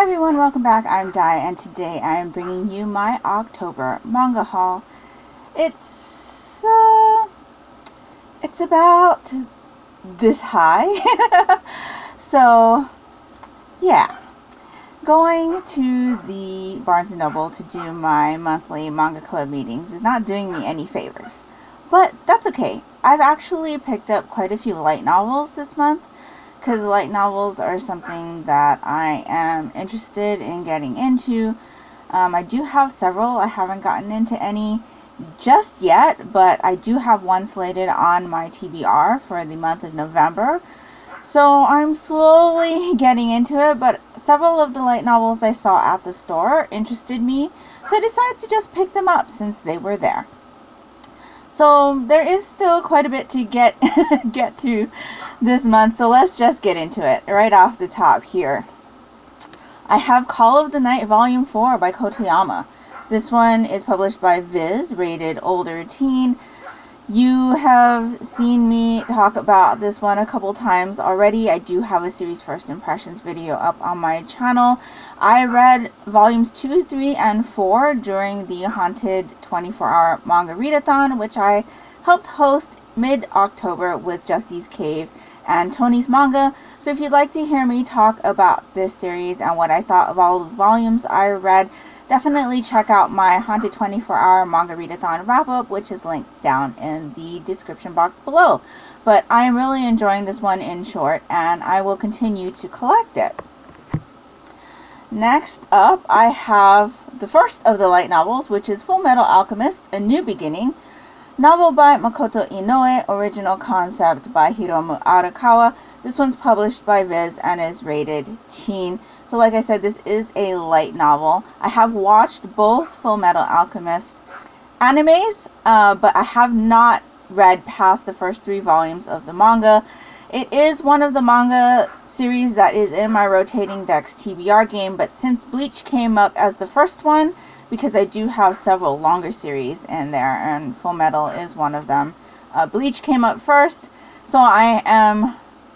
everyone, welcome back. I'm Dai, and today I am bringing you my October manga haul. It's about this high. So, yeah. Going to the Barnes & Noble to do my monthly manga club meetings is not doing me any favors. But that's okay. I've actually picked up quite a few light novels this month, because light novels are something that I am interested in getting into. I do have several. I haven't gotten into any just yet, but I do have one slated on my TBR for the month of November. So I'm slowly getting into it, but several of the light novels I saw at the store interested me, so I decided to just pick them up since they were there. So there is still quite a bit to get to this month, so let's just get into it right off the top here. I have Call of the Night Volume 4 by Kotoyama. This one is published by Viz, rated older teen. You have seen me talk about this one a couple times already. I do have a series first impressions video up on my channel. I read volumes 2, 3, and 4 during the Haunted 24-hour manga readathon, which I helped host mid-October with Justy's Cave and Tony's Manga. So if you'd like to hear me talk about this series and what I thought of all the volumes I read, definitely check out my Haunted 24-hour manga readathon wrap-up, which is linked down in the description box below. But I am really enjoying this one in short, and I will continue to collect it. Next up, I have the first of the light novels, which is Full Metal Alchemist: A New Beginning. Novel by Makoto Inoue, original concept by Hiromu Arakawa. This one's published by Viz and is rated teen. So like I said, this is a light novel. I have watched both Full Metal Alchemist animes, but I have not read past the first 3 volumes of the manga. It is one of the manga series that is in my rotating decks TBR game, but since Bleach came up as the first one, because I do have several longer series in there, and Full Metal is one of them, Bleach came up first, so I am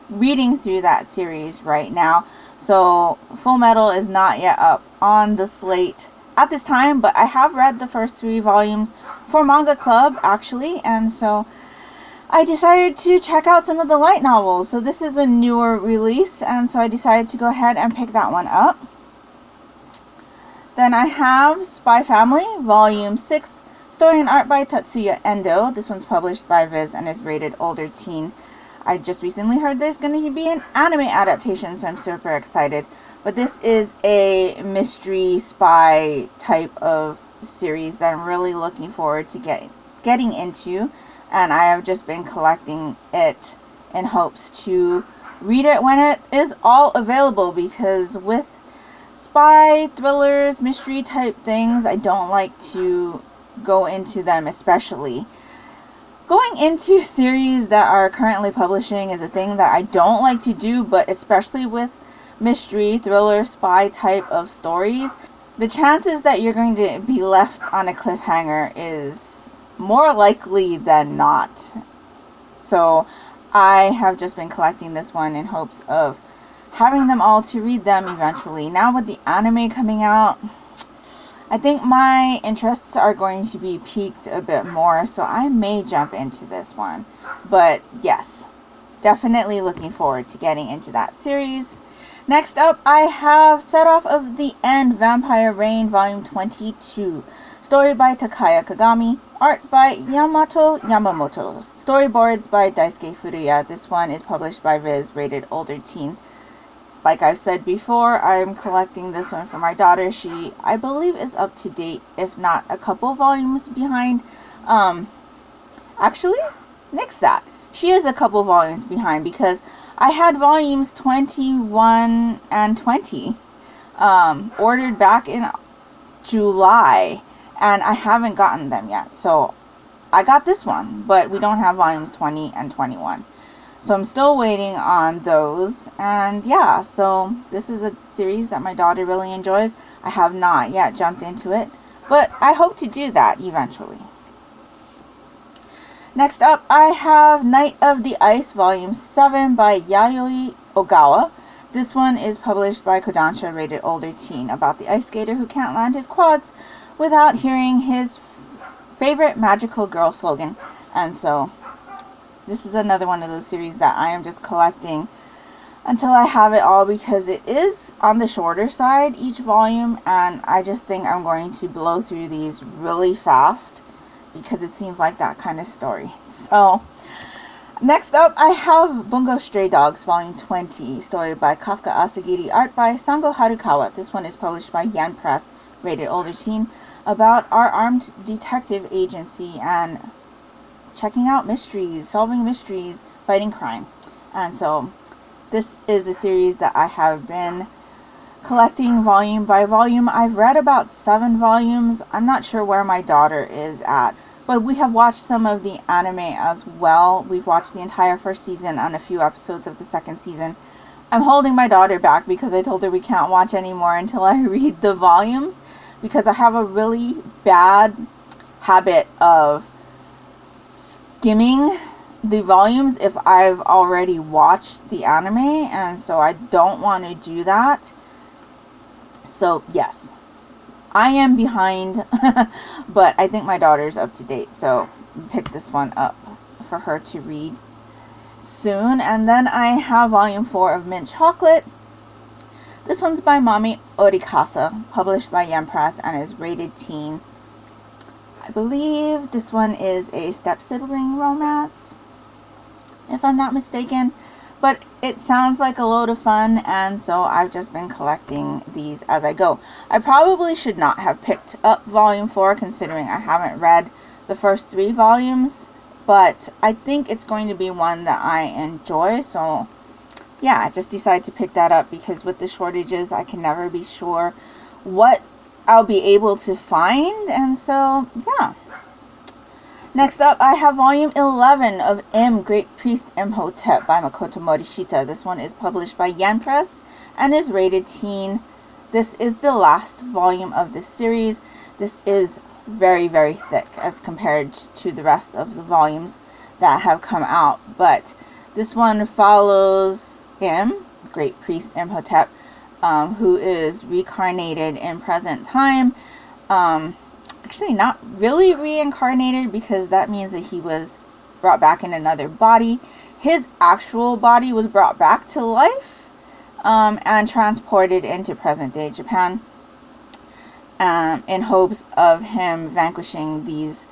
reading through that series right now. So Full Metal is not yet up on the slate at this time, but I have read the first 3 volumes for Manga Club actually, and so I decided to check out some of the light novels. So this is a newer release, and so I decided to go ahead and pick that one up. Then I have Spy Family Volume 6, story and art by Tatsuya Endo. This one's published by Viz and is rated older teen. I just recently heard there's going to be an anime adaptation, so I'm super excited. But this is a mystery spy type of series that I'm really looking forward to getting into. And I have just been collecting it in hopes to read it when it is all available, because with spy, thrillers, mystery type things, I don't like to go into them especially. Going into series that are currently publishing is a thing that I don't like to do, but especially with mystery, thriller, spy type of stories, the chances that you're going to be left on a cliffhanger is more likely than not. So I have just been collecting this one in hopes of having them all to read them eventually. Now with the anime coming out, I think my interests are going to be piqued a bit more, so I may jump into this one. But yes, definitely looking forward to getting into that series. Next up, I have Set Off of the End Vampire Reign Volume 22. Story by Takaya Kagami, art by Yamato Yamamoto. Storyboards by Daisuke Furuya. This one is published by Viz, rated older teen. Like I've said before, I'm collecting this one for my daughter. She, I believe, is up to date, if not a couple volumes behind. Actually, nix that. She is a couple volumes behind, because I had volumes 21 and 20 ordered back in July, and I haven't gotten them yet. So I got this one, but we don't have volumes 20 and 21. So I'm still waiting on those, and yeah, so this is a series that my daughter really enjoys. I have not yet jumped into it, but I hope to do that eventually. Next up, I have Night of the Ice Volume 7 by Yayoi Ogawa. This one is published by Kodansha, rated older teen, about the ice skater who can't land his quads without hearing his favorite magical girl slogan. And so this is another one of those series that I am just collecting until I have it all, because it is on the shorter side, each volume, and I just think I'm going to blow through these really fast because it seems like that kind of story. So next up, I have Bunga Stray Dogs, Volume 20, story by Kafka Asagiri, art by Sango Harukawa. This one is published by Yen Press, rated older teen, about our armed detective agency and checking out mysteries, solving mysteries, fighting crime. And so this is a series that I have been collecting volume by volume. I've read about 7 volumes. I'm not sure where my daughter is at, but we have watched some of the anime as well. We've watched the entire first season and a few episodes of the second season. I'm holding my daughter back because I told her we can't watch anymore until I read the volumes, because I have a really bad habit of skimming the volumes if I've already watched the anime, and so I don't want to do that. So yes, I am behind, but I think my daughter's up to date, so pick this one up for her to read soon. And then I have volume 4 of Mint Chocolate. This one's by Mami Orikasa, published by Yen Press, and is rated teen. I believe this one is a step-sibling romance, if I'm not mistaken, but it sounds like a load of fun, and so I've just been collecting these as I go. I probably should not have picked up volume 4, considering I haven't read the first 3 volumes, but I think it's going to be one that I enjoy, so yeah, I just decided to pick that up, because with the shortages I can never be sure what I'll be able to find, and so yeah. Next up, I have volume 11 of M, Great Priest Imhotep by Makoto Morishita. This one is published by Yen Press and is rated teen. This is the last volume of this series. This is very, very thick as compared to the rest of the volumes that have come out. But this one follows M, Great Priest Imhotep, who is reincarnated in present time. Actually not really reincarnated, because that means that he was brought back in another body. His actual body was brought back to life and transported into present day Japan in hopes of him vanquishing these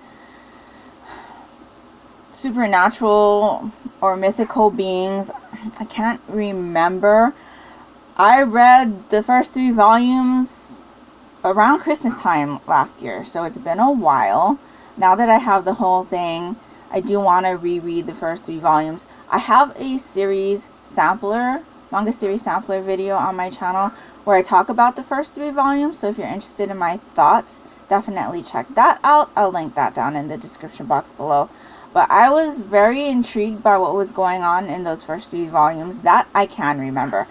supernatural or mythical beings. I can't remember. I read the first 3 volumes around Christmas time last year, so it's been a while. Now that I have the whole thing, I do want to reread the first 3 volumes. I have a series sampler, manga series sampler video on my channel where I talk about the first 3 volumes, so if you're interested in my thoughts, definitely check that out. I'll link that down in the description box below. But I was very intrigued by what was going on in those first 3 volumes that I can remember,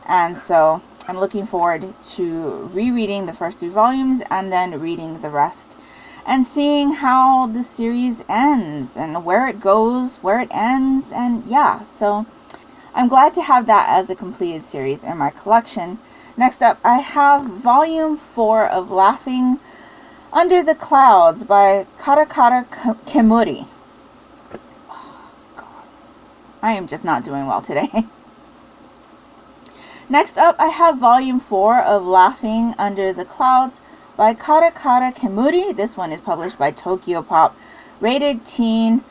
and so I'm looking forward to rereading the first 3 volumes and then reading the rest and seeing how the series ends and where it goes, where it ends, and yeah, so I'm glad to have that as a completed series in my collection. Next up, I have volume 4 of Laughing Under the Clouds by Karakara Kemuri. Oh, God. I am just not doing well today. Next up, I have volume 4 of Laughing Under the Clouds by Karakara Kemuri. This one is published by Tokyo Pop, rated teen.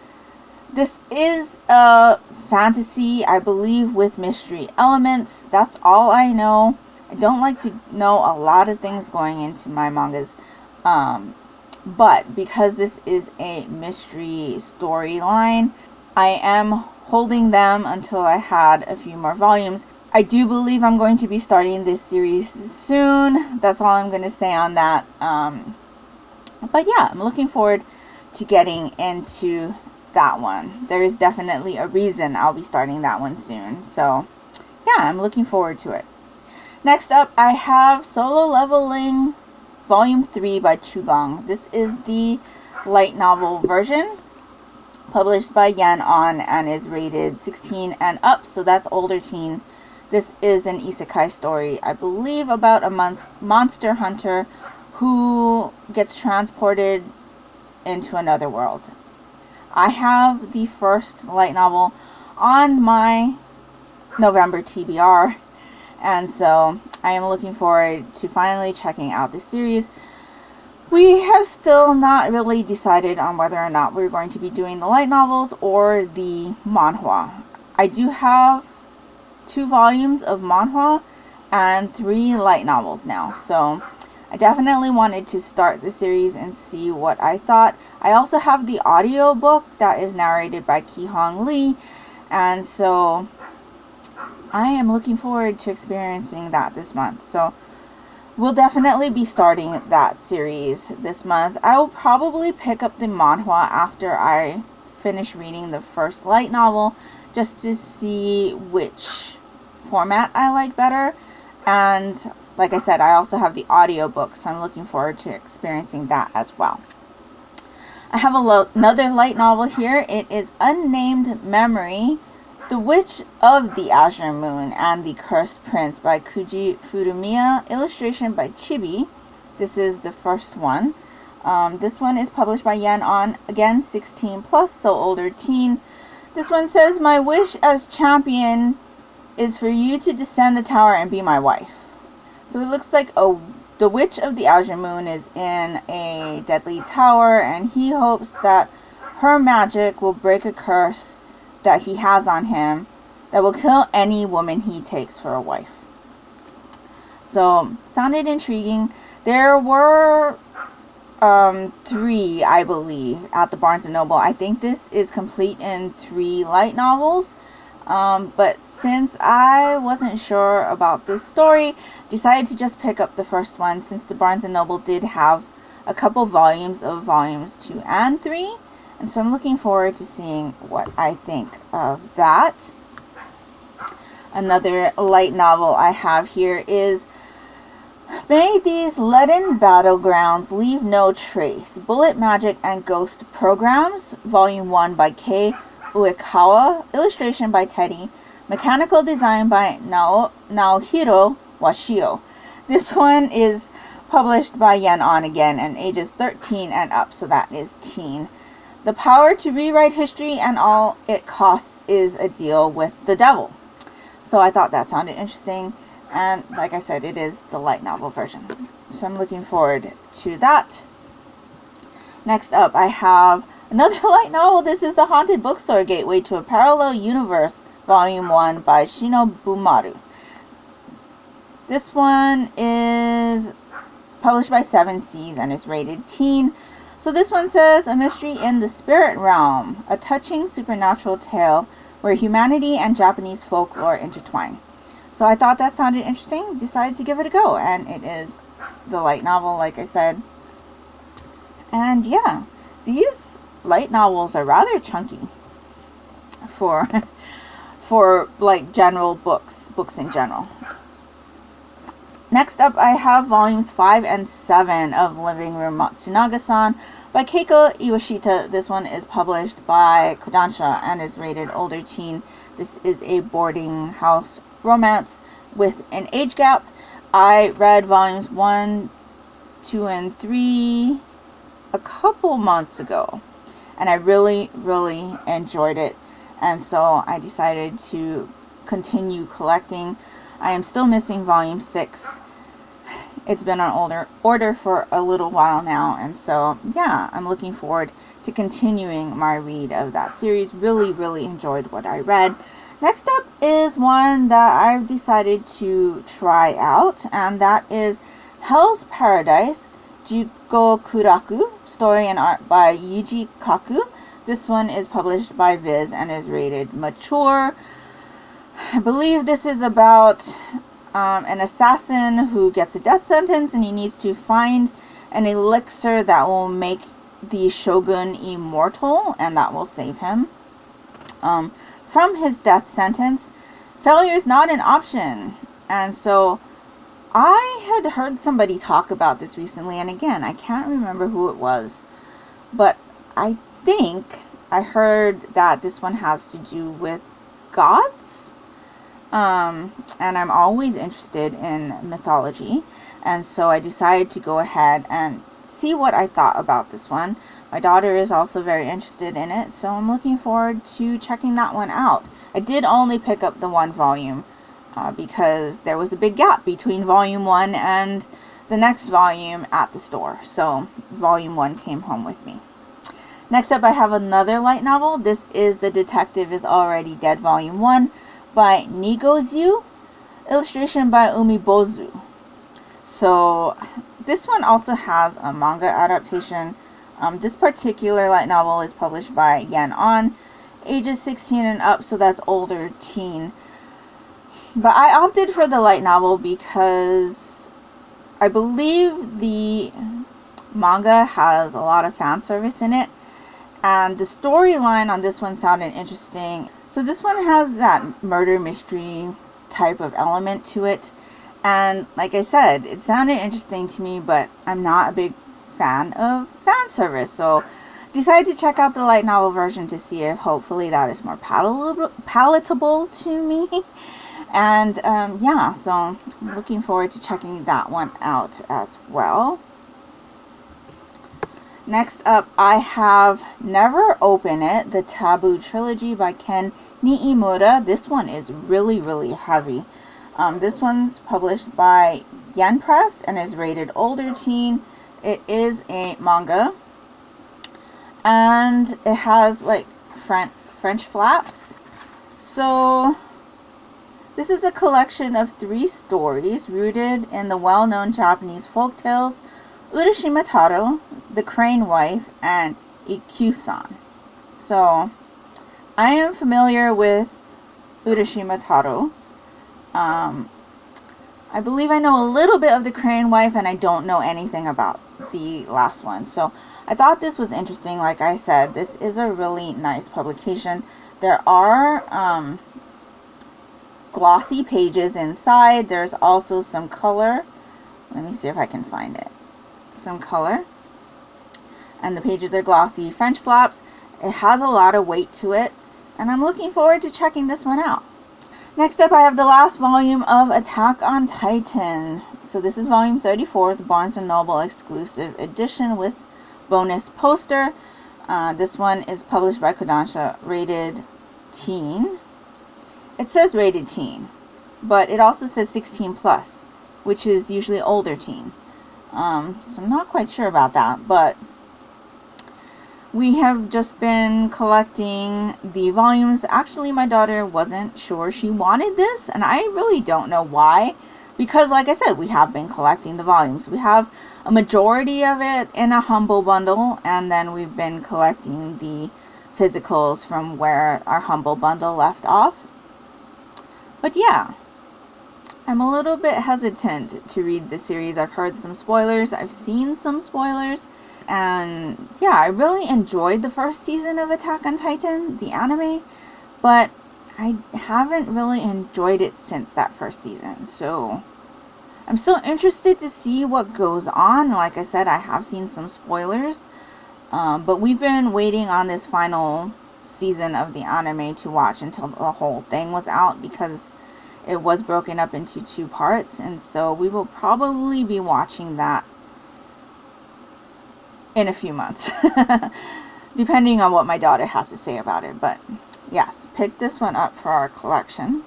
This is a fantasy, I believe, with mystery elements. That's all I know. I don't like to know a lot of things going into my mangas, but because this is a mystery storyline, I am holding them until I had a few more volumes. I do believe I'm going to be starting this series soon. That's all I'm going to say on that. But yeah, I'm looking forward to getting into that one. There is definitely a reason I'll be starting that one soon. So yeah, I'm looking forward to it. Next up, I have Solo Leveling Volume 3 by Chugong. This is the light novel version, published by Yan On, and is rated 16 and up, so that's older teen This is an isekai story, I believe, about a monster hunter who gets transported into another world. I have the first light novel on my November TBR, and so I am looking forward to finally checking out this series. We have still not really decided on whether or not we're going to be doing the light novels or the manhwa. I do have 2 volumes of manhwa and 3 light novels now, so I definitely wanted to start the series and see what I thought. I also have the audio book that is narrated by Ki-hong Lee, and so I am looking forward to experiencing that this month. So we'll definitely be starting that series this month. I will probably pick up the manhwa after I finish reading the first light novel, just to see which format I like better. And like I said, I also have the audiobook, so I'm looking forward to experiencing that as well. I have another light novel here. It is Unnamed Memory, The Witch of the Azure Moon and the Cursed Prince by Kuji Furumiya, illustration by Chibi. This is the first one. This one is published by Yen On, again 16 plus, so older teen. This one says, my wish as champion is for you to descend the tower and be my wife. So it looks like the Witch of the Azure Moon is in a deadly tower, and he hopes that her magic will break a curse that he has on him that will kill any woman he takes for a wife. So, sounded intriguing. There were 3, I believe, at the Barnes & Noble. I think this is complete in 3 light novels. But since I wasn't sure about this story, decided to just pick up the first one, since the Barnes & Noble did have a couple volumes of volumes 2 and 3. And so I'm looking forward to seeing what I think of that. Another light novel I have here is May These Leaden Battlegrounds Leave No Trace, Bullet Magic and Ghost Programs, Volume 1 by Kei Uekawa, illustration by Teddy, mechanical design by Naohiro Washio. This one is published by Yen On again, and ages 13 and up, so that is teen. The power to rewrite history and all it costs is a deal with the devil. So I thought that sounded interesting, and like I said, it is the light novel version. So I'm looking forward to that. Next up, I have another light novel. This is The Haunted Bookstore Gateway to a Parallel Universe, Volume 1 by Shinobumaru. This one is published by 7 Seas and is rated teen. So this one says, a mystery in the spirit realm, a touching supernatural tale where humanity and Japanese folklore intertwine. So I thought that sounded interesting, decided to give it a go, and it is the light novel, like I said. And yeah, these light novels are rather chunky for like general books in general. Next up, I have volumes 5 and 7 of Living Room Matsunaga-san by Keiko Iwashita. This one is published by Kodansha and is rated older teen. This is a boarding house romance with an age gap. I read volumes 1, 2, and 3 a couple months ago, and I really enjoyed it, and so I decided to continue collecting. I am still missing volume 6. It's been on order for a little while now, and so yeah, I'm looking forward to continuing my read of that series. Really enjoyed what I read. Next up is one that I've decided to try out, and that is Hell's Paradise, Jigokuraku, story and art by Yuji Kaku. This one is published by Viz and is rated mature. I believe this is about an assassin who gets a death sentence, and he needs to find an elixir that will make the shogun immortal, and that will save him from his death sentence. Failure is not an option. And so I had heard somebody talk about this recently, and again, I can't remember who it was, but I think I heard that this one has to do with gods. and I'm always interested in mythology, and so I decided to go ahead and see what I thought about this one. My daughter is also very interested in it, so I'm looking forward to checking that one out. I did only pick up the one volume because there was a big gap between volume 1 and the next volume at the store, so volume 1 came home with me. Next up, I have another light novel. This is The Detective Is Already Dead, volume 1 by Nigozu, illustration by Umibozu. So this one also has a manga adaptation. This particular light novel is published by Yan On, ages 16 and up, so that's older teen. But I opted for the light novel because I believe the manga has a lot of fan service in it, and the storyline on this one sounded interesting. So this one has that murder mystery type of element to it, and like I said, it sounded interesting to me, but I'm not a big fan of fan service, so decided to check out the light novel version to see if hopefully that is more palatable to me. And yeah, so I'm looking forward to checking that one out as well. Next up, I have Never Open It, the Taboo Trilogy by Ken Niimura. This one is really heavy. This one's published by Yen Press and is rated older teen. It is a manga, and it has like French flaps. So this is a collection of 3 stories rooted in the well-known Japanese folktales Urashima Taro, The Crane Wife, and Ikkyu-san. So I am familiar with Urashima Taro. I believe I know a little bit of The Crane Wife, and I don't know anything about the last one. So I thought this was interesting. Like I said, this is a really nice publication. There are glossy pages inside. There's also some color. Let me see if I can find it. Some color. And the pages are glossy. French flaps. It has a lot of weight to it, and I'm looking forward to checking this one out. Next up, I have the last volume of Attack on Titan. So this is volume 34, the Barnes & Noble exclusive edition with bonus poster. This one is published by Kodansha, rated teen. It says rated teen, but it also says 16 plus, which is usually older teen. So I'm not quite sure about that, but we have just been collecting the volumes. Actually, my daughter wasn't sure she wanted this, and I really don't know why, because like I said, we have been collecting the volumes. We have a majority of it in a Humble Bundle, and then we've been collecting the physicals from where our Humble Bundle left off. But yeah, I'm a little bit hesitant to read the series. I've heard some spoilers, I've seen some spoilers, and yeah, I really enjoyed the first season of Attack on Titan, the anime, but I haven't really enjoyed it since that first season. So I'm still interested to see what goes on. Like I said, I have seen some spoilers, but we've been waiting on this final season of the anime to watch until the whole thing was out, because it was broken up into 2 parts, and so we will probably be watching that in a few months, depending on what my daughter has to say about it. But yes, pick this one up for our collection.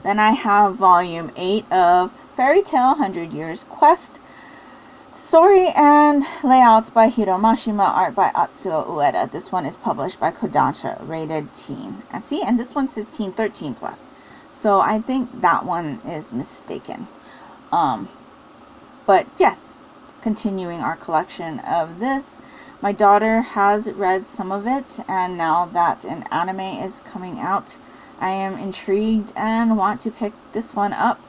Then I have volume 8 of Fairy Tale 100 Years Quest. Story and layouts by Hiro Mashima, art by Atsuo Ueda. This one is published by Kodansha, rated teen. And see, and this one says teen 13 plus. So I think that one is mistaken. But yes, continuing our collection of this. My daughter has read some of it, and now that an anime is coming out, I am intrigued and want to pick this one up.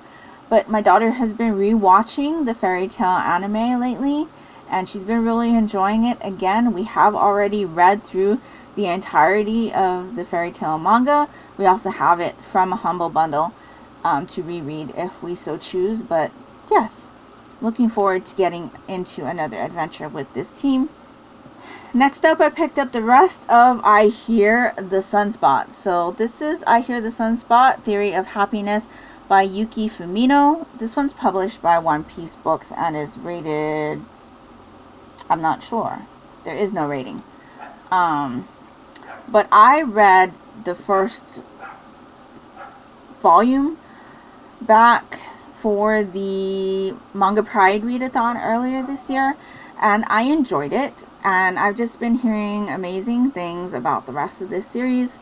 But my daughter has been rewatching the Fairy Tale anime lately, and she's been really enjoying it. Again, we have already read through the entirety of the Fairy Tale manga. We also have it from a Humble Bundle to reread if we so choose. But yes, looking forward to getting into another adventure with this team. next up I picked up the rest of I Hear the Sunspot. So this is I Hear the Sunspot, Theory of Happiness by Yuki Fumino. This one's published by One Piece Books and is rated, I'm not sure. There is no rating. But I read the first volume back for the Manga Pride readathon earlier this year, and I enjoyed it, and I've just been hearing amazing things about the rest of this series.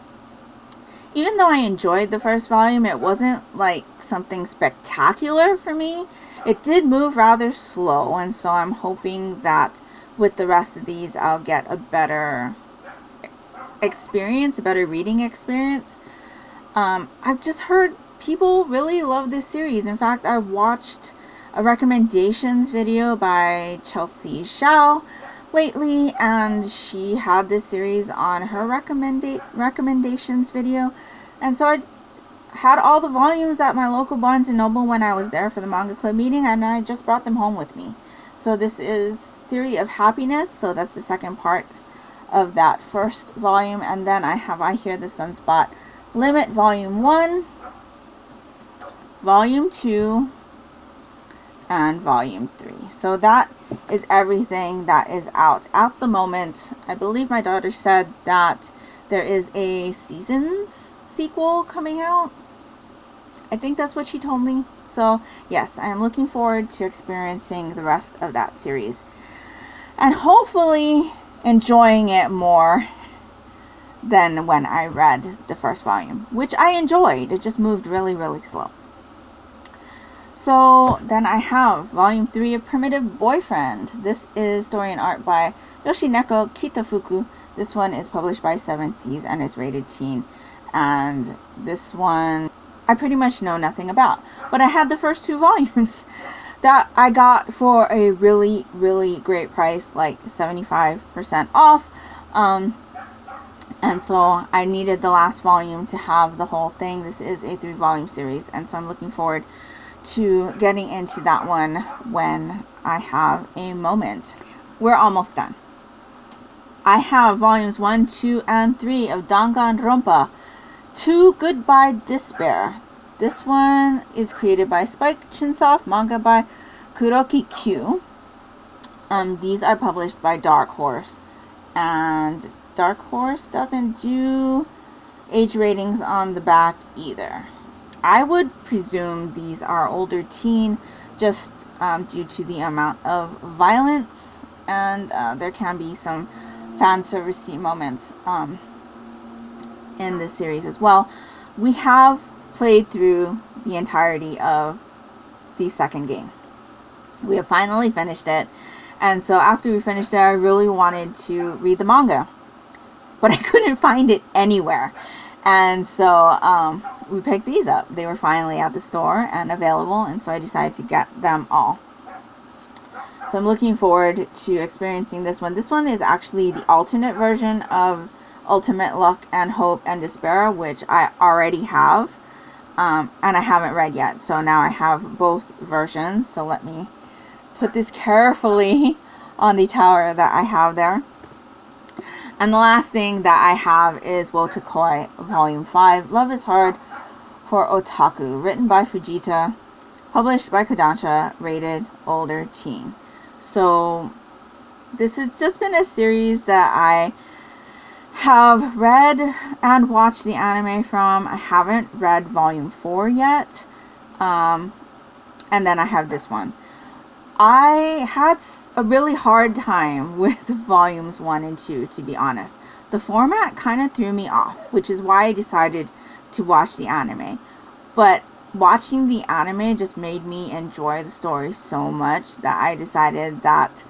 Even though I enjoyed the first volume, it wasn't like something spectacular for me. It did move rather slow, and so I'm hoping that with the rest of these I'll get a better experience, a better reading experience. I've just heard people really love this series. In fact, I watched a recommendations video by Chelsea Shao lately, and she had this series on her recommendations video, and so I had all the volumes at my local Barnes & Noble when I was there for the manga club meeting, and I just brought them home with me. So this is Theory of Happiness, so that's the second part of that first volume, and then I have I Hear the Sunspot Limit Volume 1, Volume 2, and Volume 3. So that is everything that is out at the moment. I believe my daughter said that there is a Seasons sequel coming out. I think that's what she told me. So yes, I am looking forward to experiencing the rest of that series, and hopefully enjoying it more than when I read the first volume, which I enjoyed. It just moved really, really slow. So then I have Volume 3 of Primitive Boyfriend. This is story and art by Yoshineko Kitafuku. This one is published by Seven Seas and is rated teen. And this one I pretty much know nothing about. But I had the first 2 volumes that I got for a really, really great price, like 75% off. And so I needed the last volume to have the whole thing. This is a 3-volume series, and so I'm looking forward to getting into that one when I have a moment. We're almost done. I have volumes 1, 2, and 3 of Danganronpa 2 Goodbye Despair. This one is created by Spike Chunsoft, manga by Kuroki Q. These are published by Dark Horse, and Dark Horse doesn't do age ratings on the back either. I would presume these are older teen, just due to the amount of violence, and there can be some fan servicey moments in this series as well. We have played through the entirety of the second game. We have finally finished it, and so after we finished it, I really wanted to read the manga, but I couldn't find it anywhere. And so we picked these up. They were finally at the store and available, and so I decided to get them all. So I'm looking forward to experiencing this one. This one is actually the alternate version of Ultimate Luck and Hope and Despair, which I already have, and I haven't read yet. So now I have both versions. So let me put this carefully on the tower that I have there. And the last thing that I have is Wotakoi Volume 5, Love is Hard for Otaku, written by Fujita, published by Kodansha, rated older teen. So this has just been a series that I have read and watched the anime from. I haven't read Volume 4 yet, and then I have this one. I had a really hard time with volumes 1 and 2, to be honest. The format kind of threw me off, which is why I decided to watch the anime. But watching the anime just made me enjoy the story so much that I decided that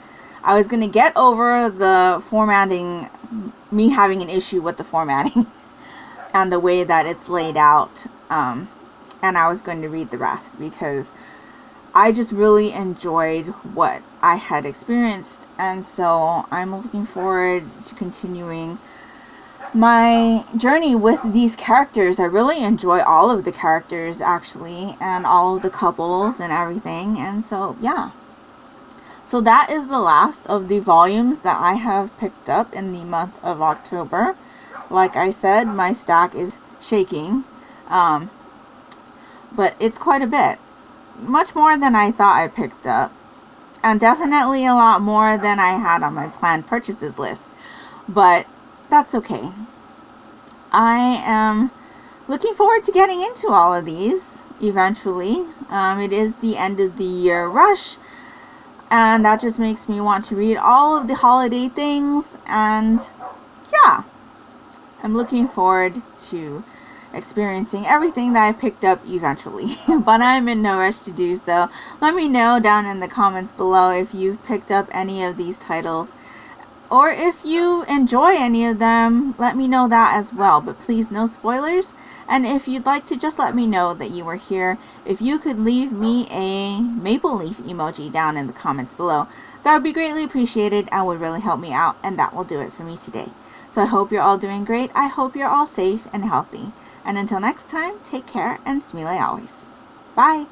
I was going to get over the formatting, me having an issue with the formatting and the way that it's laid out, and I was going to read the rest because I just really enjoyed what I had experienced, and so I'm looking forward to continuing my journey with these characters. I really enjoy all of the characters, actually, and all of the couples and everything, and so yeah. So that is the last of the volumes that I have picked up in the month of October. Like I said, my stack is shaking, but it's quite a bit. Much more than I thought I picked up, and definitely a lot more than I had on my planned purchases list. But that's okay. I am looking forward to getting into all of these eventually. It is the end of the year rush, and that just makes me want to read all of the holiday things, and yeah, I'm looking forward to experiencing everything that I picked up eventually. But I'm in no rush to do so. Let me know down in the comments below if you've picked up any of these titles, or if you enjoy any of them. Let me know that as well, but please no spoilers. And if you'd like to just let me know that you were here, if you could leave me a maple leaf emoji down in the comments below, that would be greatly appreciated and would really help me out, and that will do it for me today. So I hope you're all doing great. I hope you're all safe and healthy. And until next time, take care and smile always. Bye!